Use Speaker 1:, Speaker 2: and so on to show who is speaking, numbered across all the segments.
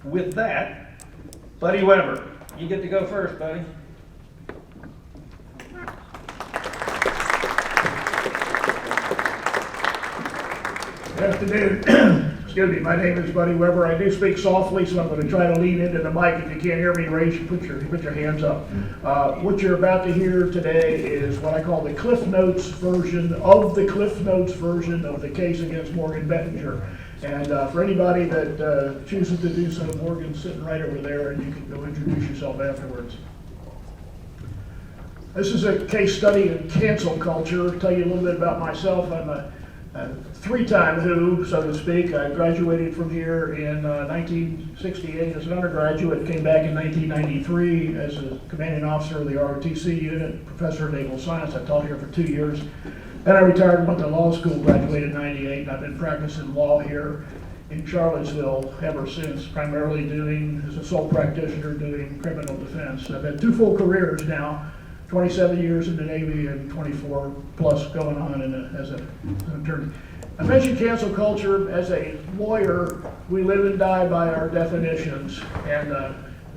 Speaker 1: with that, Buddy Weber, you get to go first, buddy.
Speaker 2: Good afternoon. Excuse me, my name is Buddy Weber. I do speak softly, so I'm going to try to lean into the mic. If you can't hear me, put your hands up. What you're about to hear today is what I call the Cliff Notes version of the Cliff Notes version of the case against Morgan Bettinger. And for anybody that chooses to do so, Morgan's sitting right over there, and you can go introduce yourself afterwards. This is a case study in cancel culture. I'll tell you a little bit about myself. I'm a three-time Who, so to speak. I graduated from here in 1968 as an undergraduate, came back in 1993 as a commanding officer of the ROTC unit, professor of naval science. I taught here for 2 years. Then I retired and went to law school, graduated in 98, and I've been practicing law here in Charlottesville ever since, primarily doing, as a sole practitioner, doing criminal defense. I've had 2 full careers now, 27 years in the Navy and 24 plus going on as an attorney. I mentioned cancel culture. As a lawyer, we live and die by our definitions, and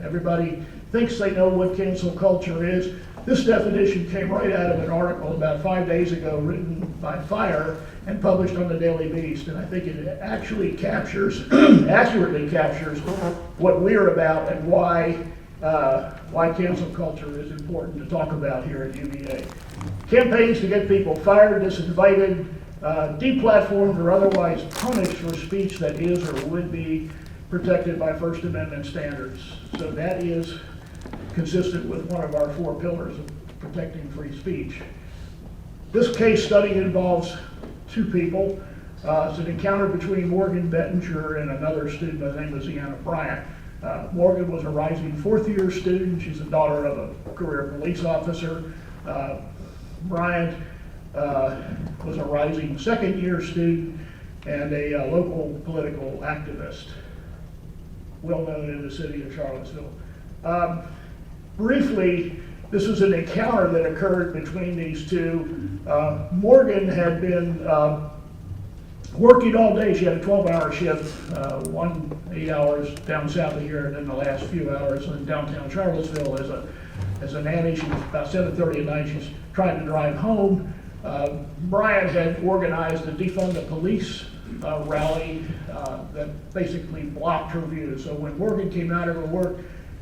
Speaker 2: everybody thinks they know what cancel culture is. This definition came right out of an article about 5 days ago written by Fire and published on the Daily Beast, and I think it actually accurately captures what we're about and why cancel culture is important to talk about here at UVA. Campaigns to get people fired, disinvited, deplatformed, or otherwise punished for speech that is or would be protected by First Amendment standards. So that is consistent with one of our 4 pillars of protecting free speech. This case study involves 2 people. It's an encounter between Morgan Bettinger and another student by the name of Ziana Bryant. Morgan was a rising 4th-year student. She's the daughter of a career police officer. Bryant was a rising 2nd-year student and a local political activist, well known in the city of Charlottesville. Briefly, this was an encounter that occurred between these 2. Morgan had been working all day. She had a 12-hour shift, 8 hours down south of here, and then the last few hours in downtown Charlottesville as a nanny. She was about 7:30 at night. She's trying to drive home. Brian had organized a defund the police rally that basically blocked her view. So when Morgan came out of her work,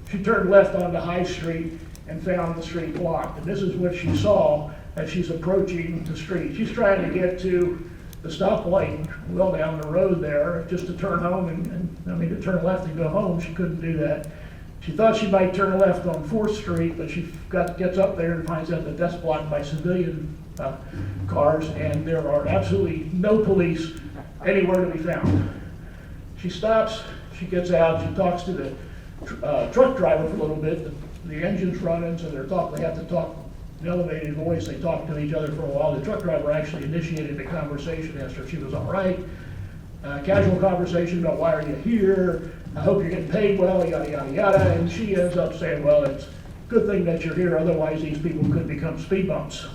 Speaker 2: she turned left onto High Street and found the street blocked. And this is what she saw as she's approaching the street. She's trying to get to the stoplight well down the road there just to turn home to turn left and go home. She couldn't do that. She thought she might turn left on 4th Street, but she gets up there and finds out that that's blocked by civilian cars, and there are absolutely no police anywhere to be found. She stops, she gets out, she talks to the truck driver for a little bit. The engine's running, so they have to talk in elevated voice. They talk to each other for a while. The truck driver actually initiated the conversation, asked her if she was all right. Casual conversation about why are you here? I hope you're getting paid well, yada, yada, yada. And she ends up saying, well, it's a good thing that you're here, otherwise these people could become speed bumps.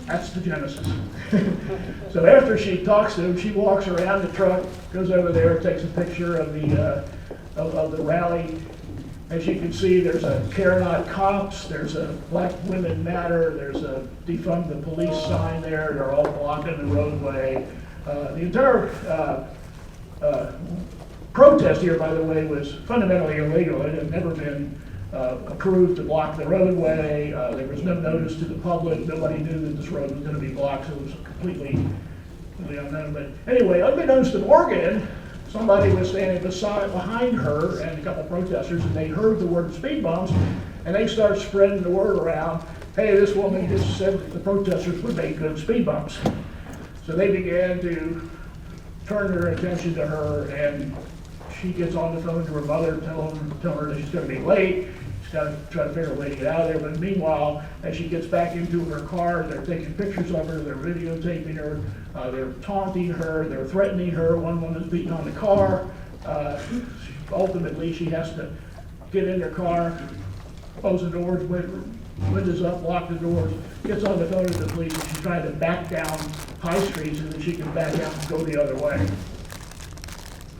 Speaker 2: That's the genesis. So after she talks to him, she walks around the truck, goes over there, takes a picture of the rally. As you can see, there's a Care Not Cops, there's a Black Women Matter, there's a Defund the Police sign there. They're all blocking the roadway. The entire protest here, by the way, was fundamentally illegal. It had never been approved to block the roadway. There was no notice to the public. Nobody knew that this road was going to be blocked, so it was completely unknown. But anyway, unbeknownst to Morgan, somebody was standing behind her and a couple protesters, and they heard the word speed bumps, and they started spreading the word around, hey, this woman just said that the protesters would make good speed bumps. So they began to turn their attention to her, and she gets on the phone to her mother, telling her that she's going to be late. She's got to try to figure out a way to get out of there. But meanwhile, as she gets back into her car, they're taking pictures of her, they're videotaping her, they're taunting her, they're threatening her. One woman's beating on the car. Ultimately, she has to get in her car, close the doors, windows up, lock the doors, gets on the phone to the police, and she's trying to back down High Street so that she can back out and go the other way.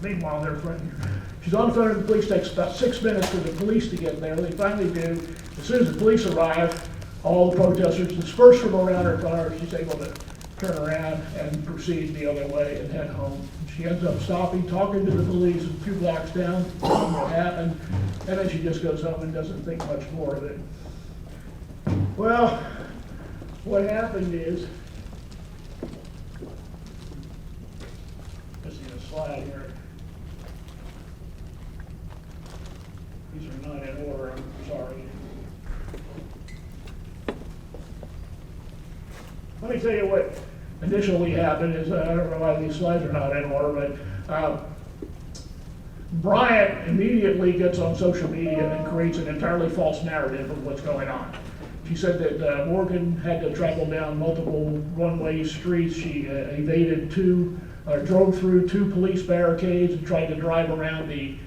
Speaker 2: Meanwhile, they're threatening her. She's on the phone with the police. Takes about 6 minutes for the police to get there. They finally do. As soon as the police arrive, all the protesters disperse from around her car. She's able to turn around and proceed the other way and head home. She ends up stopping, talking to the police a few blocks down, telling them what happened, and then she just goes home and doesn't think much more of it. Well, what happened is, just in a slide here. These are not in order, I'm sorry. Let me tell you what initially happened is, I don't know why these slides are not in order, but Bryant immediately gets on social media and creates an entirely false narrative of what's going on. She said that Morgan had to travel down multiple one-way streets. She drove through 2 police barricades and tried to drive around the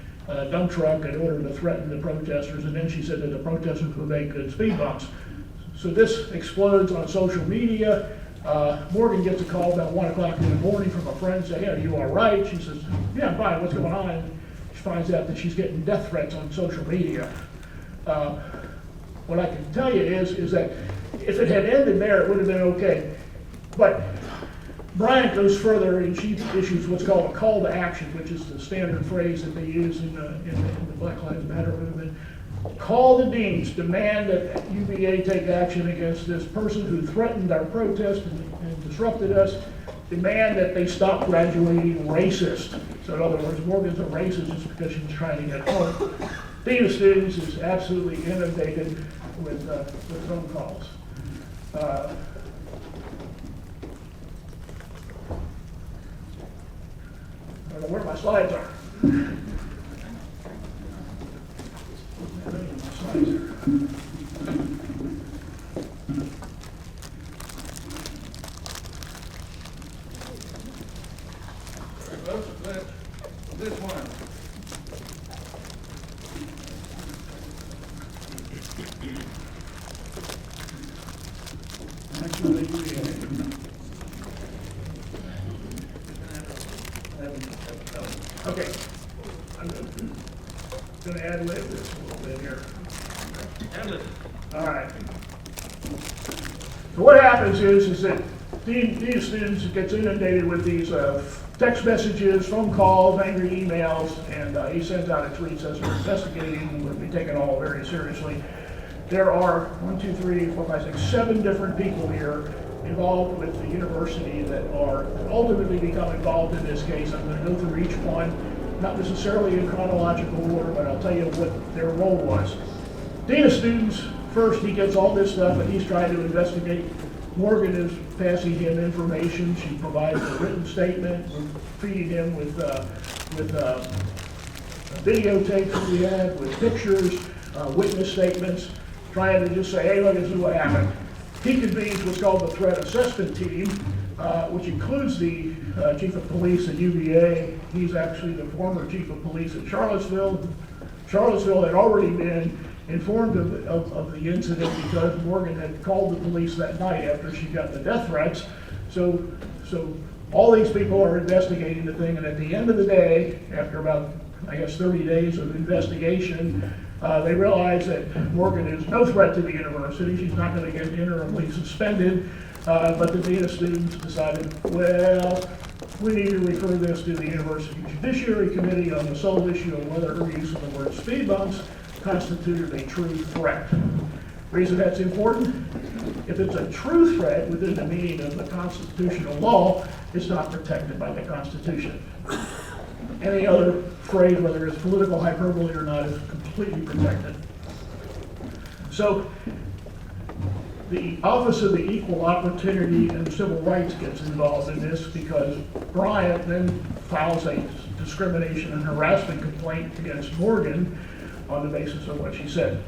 Speaker 2: dump truck in order to threaten the protesters, and then she said that the protesters would make good speed bumps. So this explodes on social media. Morgan gets a call about 1 o'clock in the morning from a friend saying, "Hey, are you all right?" She says, "Yeah, I'm fine, what's going on?" She finds out that she's getting death threats on social media. What I can tell you is that if it had ended there, it would have been okay. But Bryant goes further and she issues what's called a call to action, which is the standard phrase that they use in the Black Lives Matter movement. Call the deans, demand that UVA take action against this person who threatened our protest and disrupted us. Demand that they stop graduating racist. So in other words, Morgan's a racist just because she was trying to get home. Dean of Students is absolutely inundated with phone calls. I don't know where my slides are.
Speaker 1: This one.
Speaker 2: Okay. I'm going to ad lib this a little bit here. All right. So what happens is that these students gets inundated with these text messages, phone calls, angry emails, and he sends out a tweet says we're investigating and we'll be taking it all very seriously. There are 7 different people here involved with the university that are ultimately become involved in this case. I'm going to go through each one, not necessarily in chronological order, but I'll tell you what their role was. Dean of Students, first he gets all this stuff and he's trying to investigate. Morgan is passing him information. She provides a written statement. We're feeding him with videotapes that we have, with pictures, witness statements, trying to just say, hey, look, this is what happened. He convenes what's called the threat assessment team, which includes the chief of police at UVA. He's actually the former chief of police at Charlottesville. Charlottesville had already been informed of the incident because Morgan had called the police that night after she got the death threats. So all these people are investigating the thing, and at the end of the day, after about, I guess, 30 days of investigation, they realize that Morgan is no threat to the university. She's not going to get interimly suspended, but the Dean of Students decided, well, we need to refer this to the University Judiciary Committee on the sole issue of whether her use of the word speed bumps constituted a true threat. Reason that's important? If it's a true threat within the meaning of the constitutional law, it's not protected by the Constitution. Any other phrase, whether it's political hyperbole or not, is completely protected. So the Office of the Equal Opportunity and Civil Rights gets involved in this because Bryant then files a discrimination and harassment complaint against Morgan on the basis of what she said.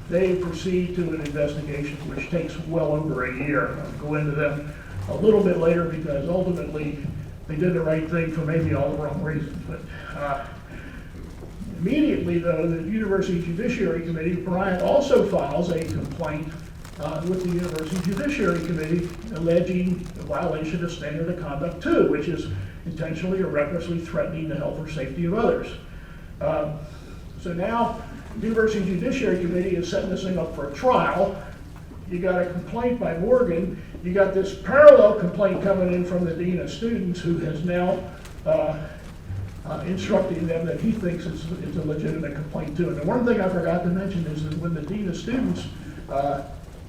Speaker 2: They proceed to an investigation which takes well over a year. I'll go into them a little bit later because ultimately they did the right thing for maybe all the wrong reasons. But immediately, though, the University Judiciary Committee, Bryant also files a complaint with the University Judiciary Committee alleging a violation of standard of conduct 2, which is intentionally or recklessly threatening the health or safety of others. So now the University Judiciary Committee is setting this thing up for a trial. You got a complaint by Morgan. You got this parallel complaint coming in from the Dean of Students, who has now instructing them that he thinks it's a legitimate complaint too. And the one thing I forgot to mention is that when the Dean of Students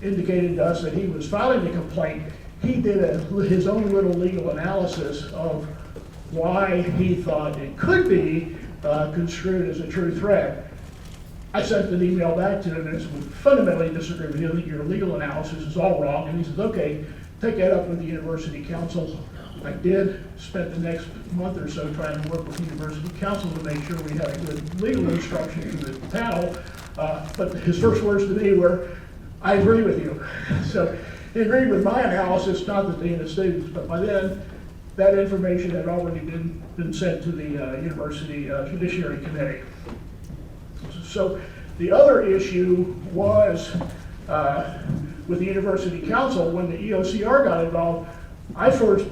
Speaker 2: indicated to us that he was filing the complaint, he did his own little legal analysis of why he thought it could be construed as a true threat. I sent an email back to him and said, we fundamentally disagree with you. I think your legal analysis is all wrong. And he says, okay, take that up with the University Council. I did, spent the next month or so trying to work with the University Council to make sure we had a good legal instruction to the panel. But his first words to me were, I agree with you. So he agreed with my analysis, not the Dean of Students, but by then that information had already been sent to the University Judiciary Committee. So the other issue was with the University Council, when the EOCR got involved, I first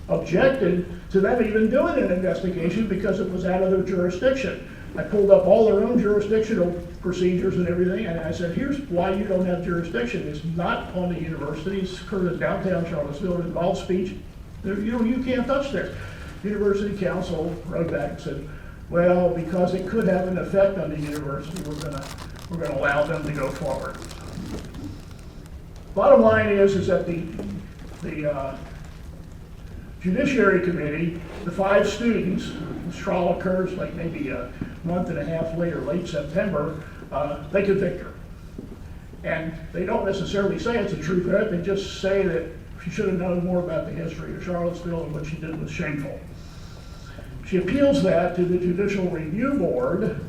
Speaker 2: objected to them even doing an investigation because it was out of their jurisdiction. I pulled up all their own jurisdictional procedures and everything, and I said, here's why you don't have jurisdiction. It's not on the university, it's occurred in downtown Charlottesville, it involves speech. You can't touch this. University Council wrote back and said, well, because it could have an effect on the university, we're gonna allow them to go forward. Bottom line is that the Judiciary Committee, the 5 students, this trial occurs like maybe a month and a half later, late September, they convict her. And they don't necessarily say it's a true threat, they just say that she should have known more about the history of Charlottesville and what she did was shameful. She appeals that to the Judicial Review Board,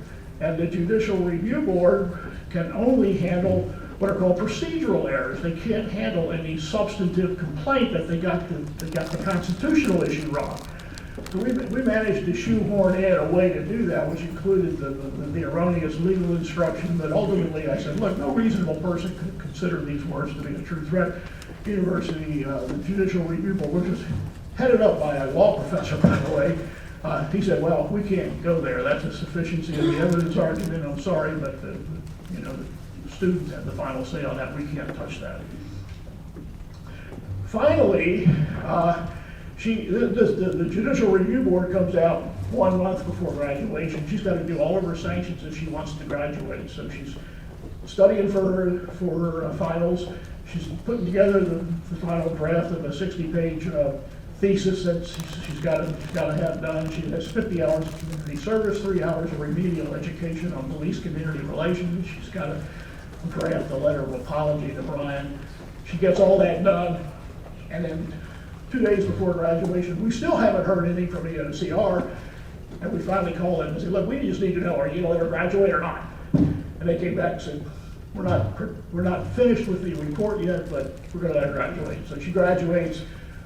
Speaker 2: and the Judicial Review Board can only handle what are called procedural errors. They can't handle any substantive complaint that they got the constitutional issue wrong. So we managed to shoehorn in a way to do that, which included the erroneous legal instruction, but ultimately I said, look, no reasonable person could consider these words to be a true threat. University, the Judicial Review Board, which was headed up by a law professor, by the way, he said, well, we can't go there. That's a sufficiency of the evidence argument. I'm sorry, but the students had the final say on that. We can't touch that. Finally, the Judicial Review Board comes out 1 month before graduation. She's got to do all of her sanctions if she wants to graduate. So she's studying for her finals. She's putting together the final draft of a 60-page thesis that she's got to have done. She has 50 hours of community service, 3 hours of remedial education on police community relations. She's got to draft a letter of apology to Brian. She gets all that done, and then 2 days before graduation, we still haven't heard anything from EOCR, and we finally called them and said, look, we just need to know, are you going to let her graduate or not? And they came back and said, we're not finished with the report yet, but we're going to let her graduate. So she graduates.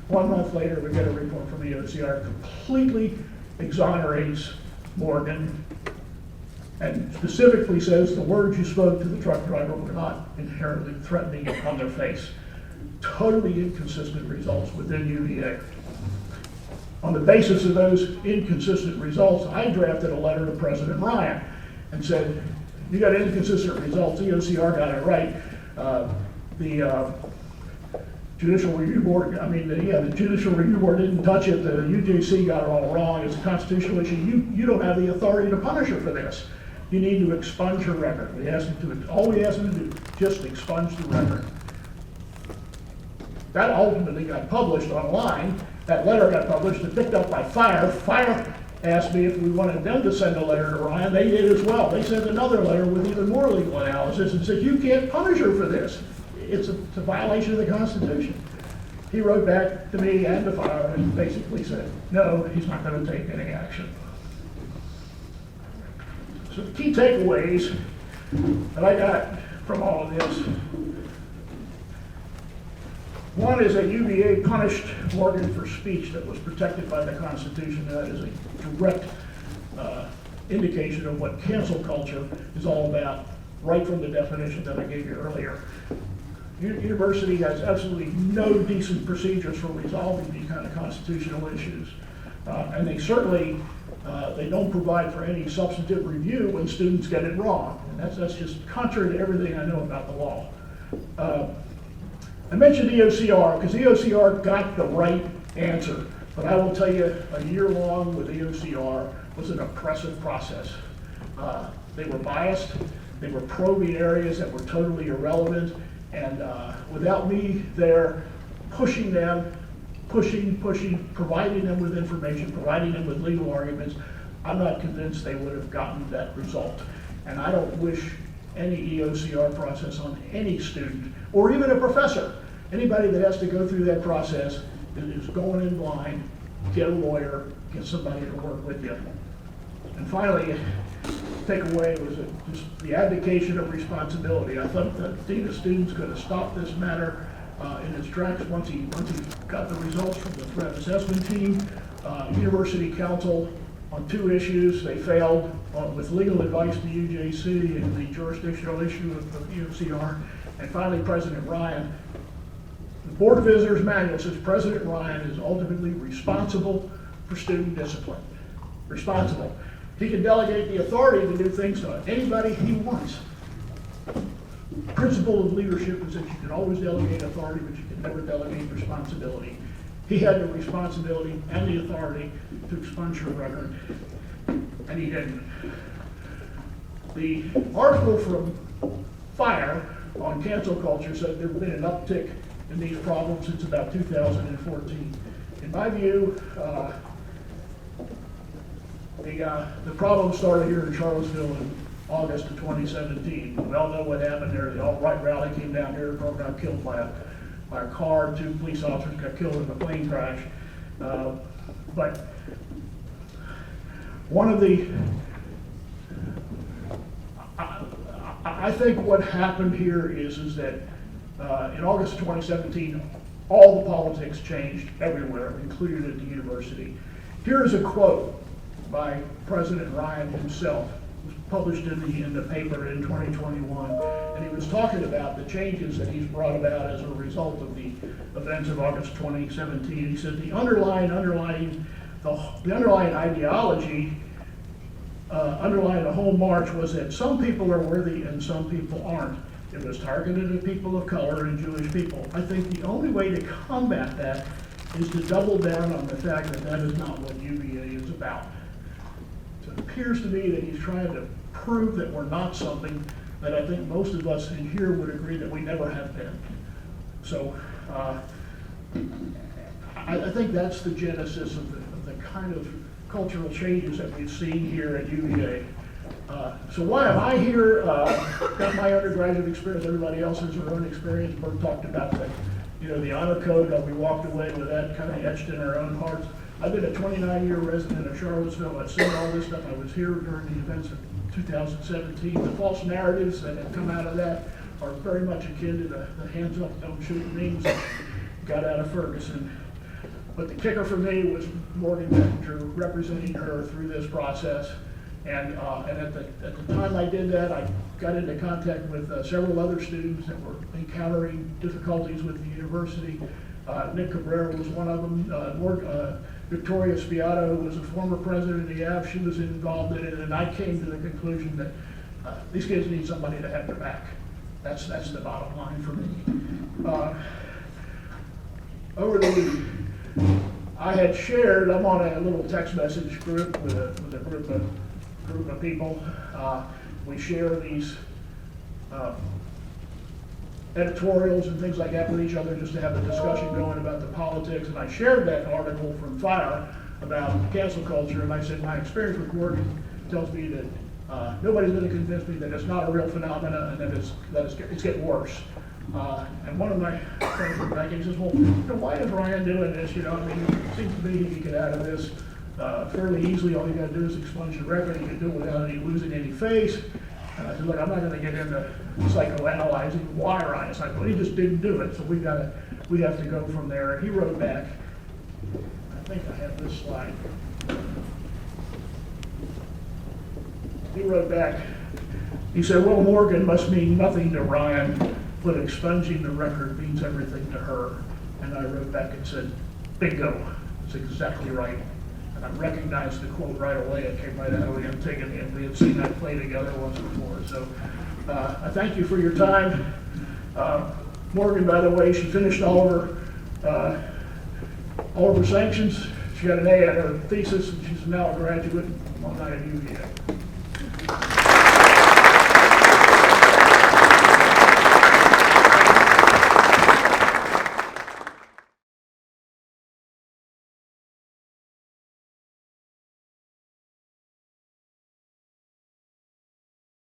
Speaker 2: 1 month later, we get a report from the EOCR, completely exonerates Morgan, and specifically says the words you spoke to the truck driver were not inherently threatening on their face. Totally inconsistent results within UVA. On the basis of those inconsistent results, I drafted a letter to President Ryan and said, you got inconsistent results, EOCR got it right. The Judicial Review Board, the Judicial Review Board didn't touch it, the UJC got it all wrong, it's a constitutional issue. You don't have the authority to punish her for this. You need to expunge her record. All we asked them to do, just expunge the record. That ultimately got published online. That letter got published and picked up by Fire. Fire asked me if we wanted them to send a letter to Ryan. They did as well. They sent another letter with even more legal analysis and said, you can't punish her for this. It's a violation of the Constitution. He wrote back to me and to Fire and basically said, no, he's not going to take any action. So the key takeaways that I got from all of this, one is that UVA punished Morgan for speech that was protected by the Constitution. That is a direct indication of what cancel culture is all about, right from the definition that I gave you earlier. University has absolutely no decent procedures for resolving these kind of constitutional issues. And they certainly, they don't provide for any substantive review when students get it wrong. And that's just contrary to everything I know about the law. I mentioned EOCR because EOCR got the right answer. But I will tell you, a year long with EOCR was an oppressive process. They were biased, they were probing areas that were totally irrelevant, and without me there pushing them, providing them with information, providing them with legal arguments, I'm not convinced they would have gotten that result. And I don't wish any EOCR process on any student, or even a professor. Anybody that has to go through that process is going in blind. Get a lawyer, get somebody to work with you. And finally, takeaway was just the abdication of responsibility. I thought the dean of students could have stopped this matter in its tracks once he got the results from the threat assessment team. University council on 2 issues, they failed with legal advice to UJC and the jurisdictional issue of EOCR. And finally, President Ryan. The Board of Visitors Manual says President Ryan is ultimately responsible for student discipline. Responsible. He can delegate the authority to do things to anybody he wants. The principle of leadership is that you can always delegate authority, but you can never delegate responsibility. He had the responsibility and the authority to expunge your record, and he didn't. The article from Fire on cancel culture said there's been an uptick in these problems since about 2014. In my view, the problem started here in Charlottesville in August of 2017. We all know what happened there. The alt-right rally came down here, got killed by a car. 2 police officers got killed in a plane crash. But one of the, I think what happened here is that in August of 2017, all the politics changed everywhere, including at the university. Here is a quote by President Ryan himself. It was published in the paper in 2021, and he was talking about the changes that he's brought about as a result of the events of August 2017. He said the underlying ideology underlying the whole march was that some people are worthy and some people aren't. It was targeted at people of color and Jewish people. I think the only way to combat that is to double down on the fact that that is not what UVA is about. So it appears to me that he's trying to prove that we're not something that I think most of us in here would agree that we never have been. So I think that's the genesis of the kind of cultural changes that we've seen here at UVA. So why am I here? Got my undergraduate experience. Everybody else has their own experience. Bert talked about the honor code. We walked away with that kind of etched in our own hearts. I've been a 29-year resident of Charlottesville. I've seen all this stuff. I was here during the events of 2017. The false narratives that have come out of that are very much akin to the hands up, don't shoot memes that got out of Ferguson. But the kicker for me was Morgan Messenger representing her through this process. And at the time I did that, I got into contact with several other students that were encountering difficulties with the university. Nick Cabrera was one of them. Victoria Spiato was a former president of the AV. She was involved in it, and I came to the conclusion that these kids need somebody to have their back. That's the bottom line for me. Over the week, I had shared. I'm on a little text message group with a group of people. We share these editorials and things like that with each other just to have a discussion going about the politics. And I shared that article from Fire about cancel culture, and I said my experience with Morgan tells me that nobody's going to convince me that it's not a real phenomenon and that it's getting worse. And one of my friends from banking says, well, why is Ryan doing this? I mean, it seems to me he can get out of this fairly easily. All you got to do is expunge the record. He can do it without losing any face. And I said, look, I'm not going to get into psychoanalyzing why Ryan is like, well, he just didn't do it. So we have to go from there. And he wrote back. I think I have this slide. He wrote back. He said, well, Morgan must mean nothing to Ryan. but expunging the record means everything to her. And I wrote back and said, bingo, that's exactly right. And I recognized the quote right away. It came right out of Antigone, and we had seen that play together once before. So I thank you for your time. Morgan, by the way, she finished all of her sanctions. She got an A at her thesis, and she's now a graduate on IUVA.